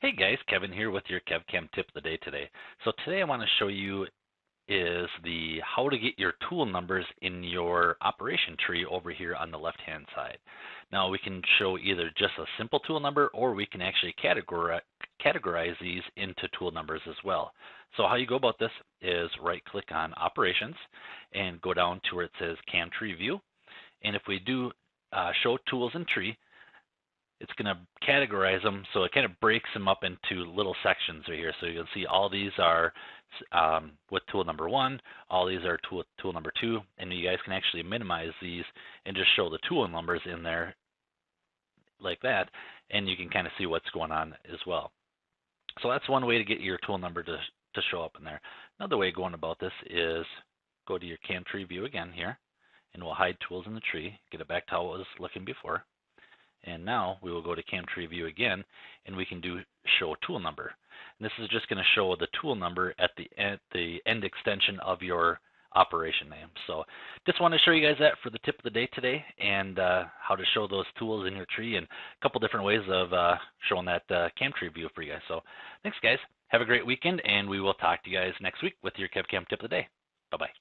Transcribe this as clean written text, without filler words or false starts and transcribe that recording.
Hey guys, Kevin here with your KevCAM tip of the day today. So today I want to show you is the how to get your tool numbers in your operation tree over here on the left hand side. Now we can show either just a simple tool number or we can actually categorize these into tool numbers as well. So how you go about this is right click on operations and go down to where it says CAM tree view, and if we do show tools in tree, it's going to categorize them, so it kind of breaks them up into little sections right here. So you'll see all these are with tool number 1, all these are tool number 2, and you guys can actually minimize these and just show the tool numbers in there like that, and you can kind of see what's going on as well. So that's one way to get your tool number to show up in there. Another way of going about this is go to your CAM tree view again here, and we'll hide tools in the tree, get it back to how it was looking before. And now we will go to CAM tree view again, and we can do show tool number. And this is just going to show the tool number at the end extension of your operation name. So just want to show you guys that for the tip of the day today, and how to show those tools in your tree, and a couple different ways of showing that CAM tree view for you guys. So thanks guys. Have a great weekend, and we will talk to you guys next week with your KevCAM tip of the day. Bye-bye.